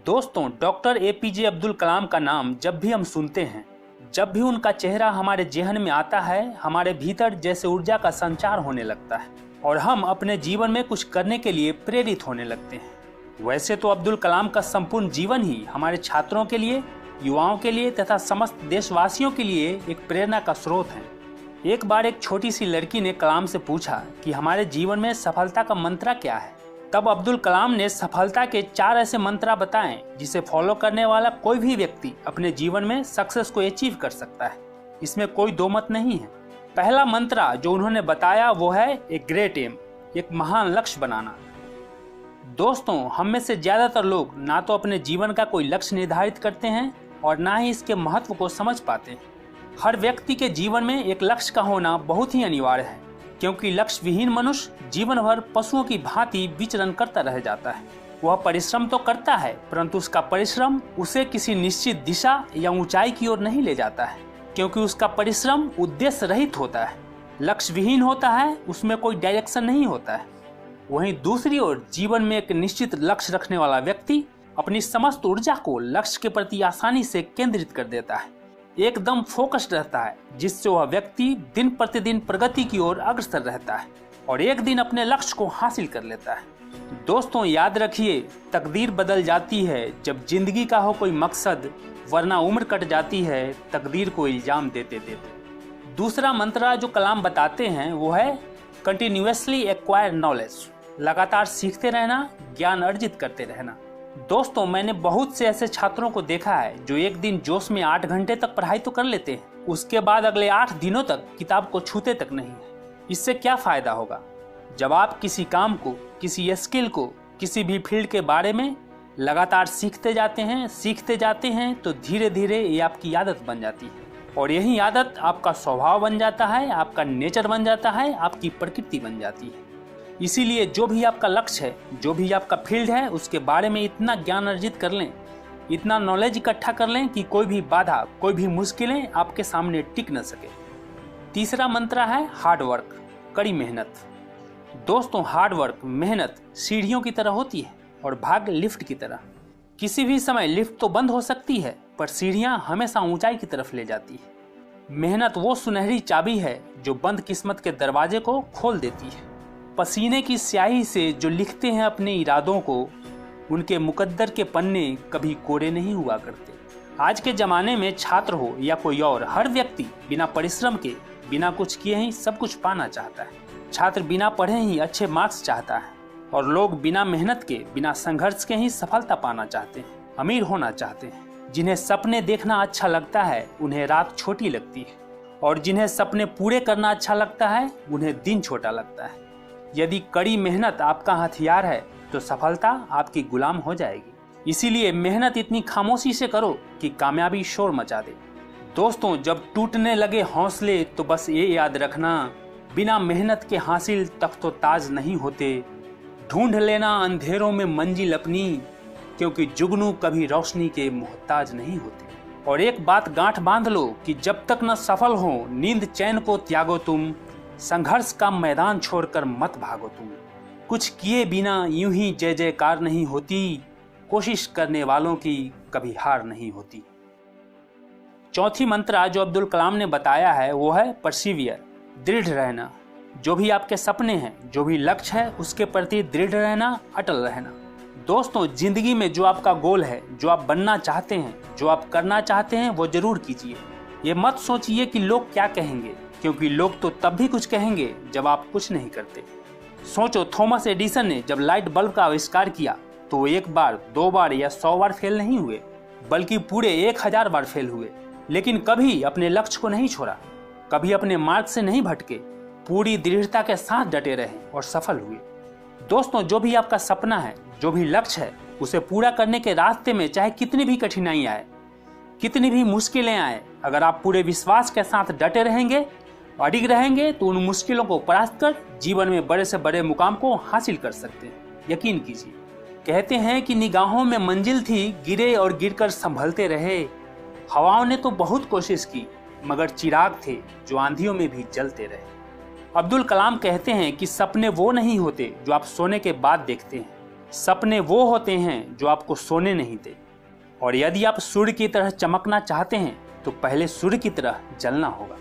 दोस्तों, doctor APJ Abdul Kalam का नाम जब भी हम सुनते हैं, जब भी उनका चेहरा हमारे जेहन में आता है, हमारे भीतर जैसे ऊर्जा का संचार होने लगता है और हम अपने जीवन में कुछ करने के लिए प्रेरित होने लगते हैं। वैसे तो अब्दुल कलाम का संपूर्ण जीवन ही हमारे छात्रों के लिए, युवाओं के लिए तथा समस्त देशवासियों के लिए एक प्रेरणा का स्रोत है। एक बार एक छोटी सी लड़की ने कलाम से पूछा कि हमारे जीवन में सफलता का मंत्र क्या है। तब अब्दुल कलाम ने सफलता के 4 ऐसे मंत्र बताएं जिसे फॉलो करने वाला कोई भी व्यक्ति अपने जीवन में सक्सेस को अचीव कर सकता है। इसमें कोई दो मत नहीं है। पहला मंत्र जो उन्होंने बताया वो है एक ग्रेट एम, एक महान लक्ष्य बनाना। दोस्तों, हम में से ज्यादातर लोग ना तो अपने जीवन का कोई लक्ष्य निर्धारित करते हैं और ना ही इसके महत्व को समझ पाते हैं। हर व्यक्ति के जीवन में एक लक्ष्य का होना बहुत ही अनिवार्य है, क्योंकि लक्ष्य विहीन मनुष्य जीवन भर पशुओं की भांति विचरण करता रह जाता है। वह परिश्रम तो करता है, परंतु उसका परिश्रम उसे किसी निश्चित दिशा या ऊंचाई की ओर नहीं ले जाता है, क्योंकि उसका परिश्रम उद्देश्य रहित होता है, लक्ष्य विहीन होता है, उसमें कोई डायरेक्शन नहीं होता है। वहीं दूसरी ओर जीवन में एक निश्चित लक्ष्य रखने वाला व्यक्ति अपनी समस्त ऊर्जा को लक्ष्य के प्रति आसानी से केंद्रित कर देता है, एकदम फोकस्ड रहता है, जिससे वह व्यक्ति दिन प्रतिदिन प्रगति की ओर अग्रसर रहता है और एक दिन अपने लक्ष्य को हासिल कर लेता है। दोस्तों, याद रखिए, तकदीर बदल जाती है जब जिंदगी का हो कोई मकसद, वरना उम्र कट जाती है तकदीर को इल्जाम देते देते। दूसरा मंत्र जो कलाम बताते हैं वो है कंटिन्यूअसली एक्वायर नॉलेज, लगातार सीखते रहना, ज्ञान अर्जित करते रहना। दोस्तों, मैंने बहुत से ऐसे छात्रों को देखा है जो एक दिन जोश में 8 घंटे तक पढ़ाई तो कर लेते हैं, उसके बाद अगले 8 दिनों तक किताब को छूते तक नहीं है। इससे क्या फायदा होगा? जब आप किसी काम को, किसी स्किल को, किसी भी फील्ड के बारे में लगातार सीखते जाते हैं तो धीरे धीरे ये आपकी आदत बन जाती है और यही आदत आपका स्वभाव बन जाता है, आपका नेचर बन जाता है, आपकी प्रकृति बन जाती है। इसीलिए जो भी आपका लक्ष्य है, जो भी आपका फील्ड है, उसके बारे में इतना ज्ञान अर्जित कर लें, इतना नॉलेज इकट्ठा कर लें कि कोई भी बाधा, कोई भी मुश्किलें आपके सामने टिक न सके। तीसरा मंत्र है हार्ड वर्क, कड़ी मेहनत। दोस्तों, हार्ड वर्क, मेहनत सीढ़ियों की तरह होती है और भाग्य लिफ्ट की तरह। किसी भी समय लिफ्ट तो बंद हो सकती है, पर सीढ़ियां हमेशा ऊंचाई की तरफ ले जाती है। मेहनत वो सुनहरी चाबी है जो बंद किस्मत के दरवाजे को खोल देती है। पसीने की स्याही से जो लिखते हैं अपने इरादों को, उनके मुकद्दर के पन्ने कभी कोरे नहीं हुआ करते। आज के ज़माने में छात्र हो या कोई और, हर व्यक्ति बिना परिश्रम के, बिना कुछ किए ही सब कुछ पाना चाहता है। छात्र बिना पढ़े ही अच्छे मार्क्स चाहता है और लोग बिना मेहनत के, बिना संघर्ष के ही सफलता पाना चाहते हैं, अमीर होना चाहते हैं। जिन्हें सपने देखना अच्छा लगता है उन्हें रात छोटी लगती है और जिन्हें सपने पूरे करना अच्छा लगता है उन्हें दिन छोटा लगता है। यदि कड़ी मेहनत आपका हथियार है तो सफलता आपकी गुलाम हो जाएगी। इसीलिए मेहनत इतनी खामोशी से करो कि कामयाबी शोर मचा दे। दोस्तों, जब टूटने लगे हौसले तो बस ये याद रखना, बिना मेहनत के हासिल तख्तो ताज नहीं होते। ढूंढ लेना अंधेरों में मंजिल अपनी, क्योंकि जुगनू कभी रोशनी के मोहताज नहीं होते। और एक बात गांठ बांध लो कि जब तक न सफल हो, नींद चैन को त्यागो तुम, संघर्ष का मैदान छोड़कर मत भागो तुम। कुछ किए बिना यूं ही जय जयकार नहीं होती, कोशिश करने वालों की कभी हार नहीं होती। चौथी मंत्र जो अब्दुल कलाम ने बताया है वो है परसिवियर, दृढ़ रहना। जो भी आपके सपने हैं, जो भी लक्ष्य है, उसके प्रति दृढ़ रहना, अटल रहना। दोस्तों, जिंदगी में जो आपका गोल है, जो आप बनना चाहते हैं, जो आप करना चाहते हैं, वो जरूर कीजिए। ये मत सोचिए कि लोग क्या कहेंगे, क्योंकि लोग तो तब भी कुछ कहेंगे जब आप कुछ नहीं करते। सोचो, थॉमस एडिसन ने जब लाइट बल्ब का आविष्कार किया तो वो 1 बार, 2 बार या 100 बार फेल नहीं हुए, बल्कि पूरे 1000 बार फेल हुए, लेकिन कभी अपने लक्ष्य को नहीं छोड़ा, कभी अपने मार्ग से नहीं भटके, पूरी दृढ़ता के साथ डटे रहे और सफल हुए। दोस्तों, जो भी आपका सपना है, जो भी लक्ष्य है, उसे पूरा करने के रास्ते में चाहे कितनी भी कठिनाई आए, कितनी भी मुश्किलें आए, अगर आप पूरे विश्वास के साथ डटे रहेंगे, अडिग रहेंगे, तो उन मुश्किलों को परास्त कर जीवन में बड़े से बड़े मुकाम को हासिल कर सकते हैं। यकीन कीजिए। कहते हैं कि निगाहों में मंजिल थी, गिरे और गिरकर संभलते रहे। हवाओं ने तो बहुत कोशिश की, मगर चिराग थे जो आंधियों में भी जलते रहे। अब्दुल कलाम कहते हैं कि सपने वो नहीं होते जो आप सोने के बाद देखते हैं, सपने वो होते हैं जो आपको सोने नहीं दे, और यदि आप सूर्य की तरह चमकना चाहते हैं तो पहले सूर्य की तरह जलना होगा।